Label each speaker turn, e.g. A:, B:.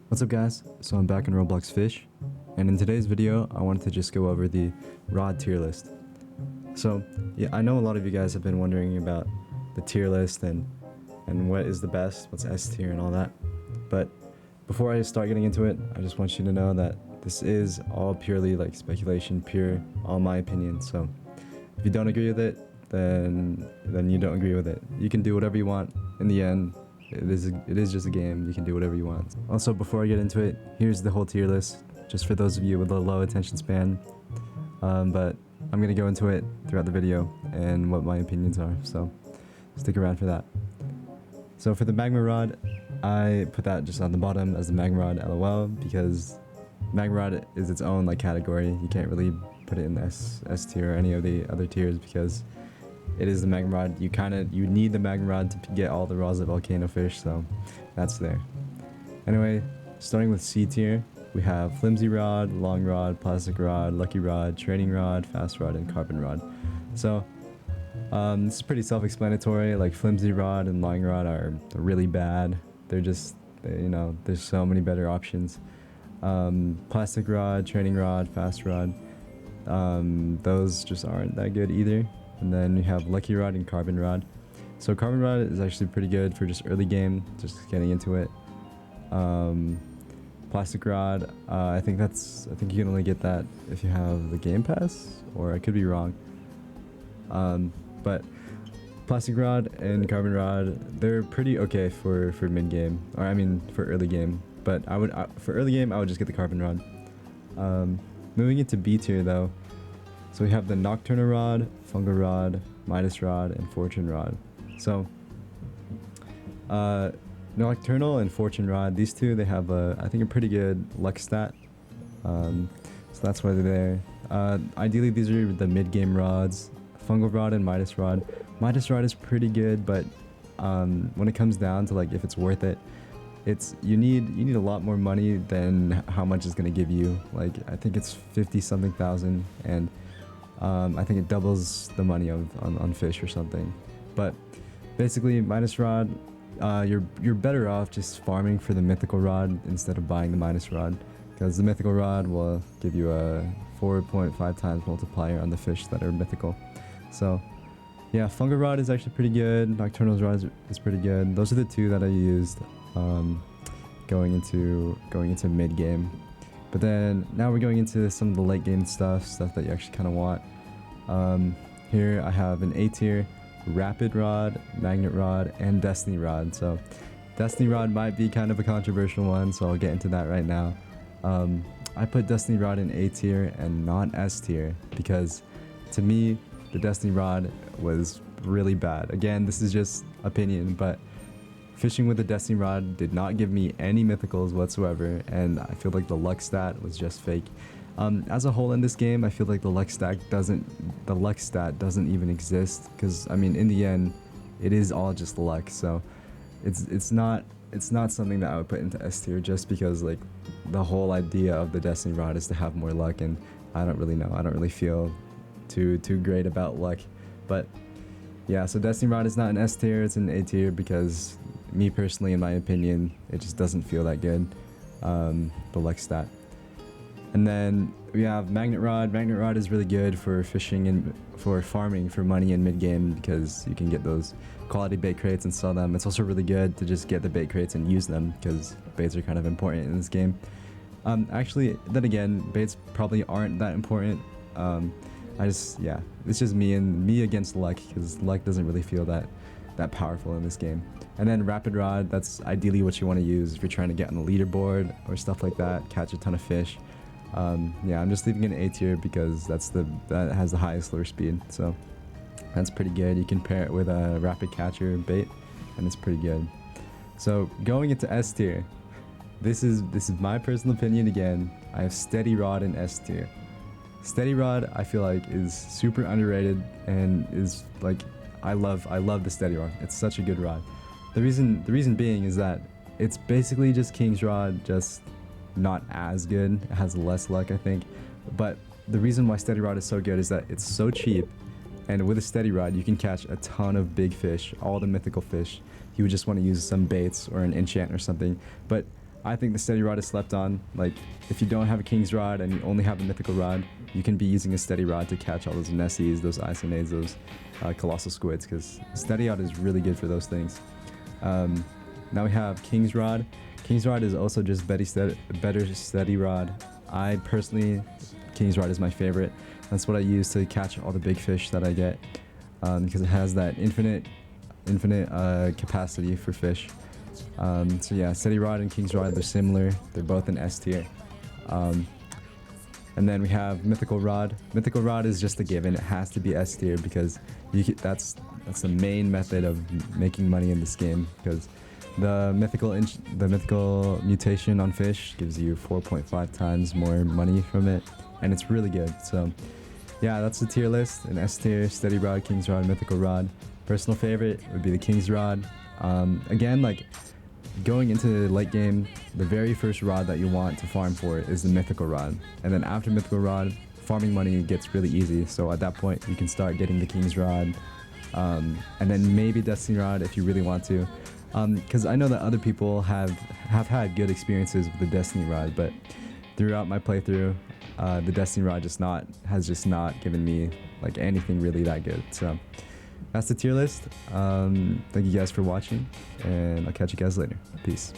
A: What's up guys? So I'm back in ROBLOX Fisch, and in today's video I wanted to just go over the rod tier list. So yeah, I know a lot of you guys have been wondering about the tier list and what is the best, what's S tier and all that. But before I start getting into it, I just want you to know that this is all purely like speculation, pure, all my opinion. So if you don't agree with it, then you don't agree with it. You can do whatever you want in the end. It is just a game. You can do whatever you want. Also, before I get into it, here's the whole tier list, just for those of you with a low attention span. But I'm gonna go into it throughout the video and what my opinions are, so stick around for that. So for the magma rod, I put that just on the bottom as the magma rod LOL, because magma rod is its own like category. You can't really put it in the S tier or any of the other tiers because it is the magma rod. You need the magma rod to get all the rods of volcano fish, so that's there. Anyway, starting with C tier, we have flimsy rod, long rod, plastic rod, lucky rod, training rod, fast rod, and carbon rod. So this is pretty self-explanatory. Like flimsy rod and long rod are really bad. They're just, you know, there's so many better options. Plastic rod, training rod, fast rod, those just aren't that good either. And then we have lucky rod and carbon rod. So carbon rod is actually pretty good for just early game, just getting into it. Plastic rod, I think you can only get that if you have the game pass, or I could be wrong. But plastic rod and carbon rod, they're pretty okay for mid game, or I mean for early game. But for early game I would just get the carbon rod. Moving into B tier though. So we have the nocturnal rod, fungal rod, Midas rod, and fortune rod. So nocturnal and fortune rod, these two, they have I think a pretty good luck stat. So that's why they're there. Ideally these are the mid game rods, fungal rod and Midas rod. Midas rod is pretty good, but when it comes down to like if it's worth it, you need a lot more money than how much it's gonna give you. Like I think it's 50 something thousand, and I think it doubles the money on fish or something. But basically Midas rod, you're better off just farming for the mythical rod instead of buying the Midas rod, because the mythical rod will give you a 4.5 times multiplier on the fish that are mythical. So yeah, fungal rod is actually pretty good. Nocturnal's rod is pretty good. Those are the two that I used going into mid game. But then now we're going into some of the late game stuff that you actually kind of want. Here I have an A tier, rapid rod, magnet rod, and destiny rod. So destiny rod might be kind of a controversial one, so I'll get into that right now. I put destiny rod in A tier and not S tier because to me the destiny rod was really bad. Again, this is just opinion, but fishing with the destiny rod did not give me any mythicals whatsoever, and I feel like the luck stat was just fake. As a whole in this game, I feel like the luck stat doesn't even exist, because I mean in the end it is all just luck. So it's not something that I would put into S tier, just because like the whole idea of the destiny rod is to have more luck, and I don't really know, I don't really feel too great about luck. But yeah, so destiny rod is not an S tier, it's an A tier, because me personally, in my opinion, it just doesn't feel that good, the luck stat. And then we have magnet rod. Magnet rod is really good for fishing and for farming for money in mid game, because you can get those quality bait crates and sell them. It's also really good to just get the bait crates and use them, because baits are kind of important in this game. Actually, then again, baits probably aren't that important. It's just me against luck, because luck doesn't really feel that powerful in this game. And then rapid rod, that's ideally what you want to use if you're trying to get on the leaderboard or stuff like that, catch a ton of fish. Yeah, I'm just leaving it in A tier because that has the highest lure speed, so that's pretty good. You can pair it with a rapid catcher bait, and it's pretty good. So going into S tier, this is my personal opinion again. I have steady rod in S tier. Steady rod, I feel like, is super underrated, and is like, I love the steady rod. It's such a good rod. The reason being is that it's basically just King's rod, just not as good. It has less luck, I think. But the reason why steady rod is so good is that it's so cheap, and with a steady rod you can catch a ton of big fish, all the mythical fish. You would just want to use some baits or an enchant or something. But I think the steady rod is slept on. Like, if you don't have a king's rod and you only have a mythical rod, you can be using a steady rod to catch all those Nessies, those Isonades, those colossal squids, because steady rod is really good for those things. Now we have king's rod. King's rod is also just better steady rod. I personally, king's rod is my favorite. That's what I use to catch all the big fish that I get, because it has that infinite capacity for fish. So yeah, steady rod and king's rod, they're similar. They're both in S tier. And then we have mythical rod. Mythical rod is just a given. It has to be S tier because that's the main method of making money in this game, because the mythical mutation on fish gives you 4.5 times more money from it, and it's really good. So yeah, that's the tier list. An S tier, steady rod, king's rod, mythical rod. Personal favorite would be the king's rod. Again, like, going into late game, the very first rod that you want to farm for is the mythical rod, and then after mythical rod, farming money gets really easy. So at that point, you can start getting the king's rod, and then maybe destiny rod if you really want to. Because I know that other people have had good experiences with the destiny rod, but throughout my playthrough, the destiny rod has just not given me like anything really that good. So that's the tier list. Thank you guys for watching, and I'll catch you guys later. Peace.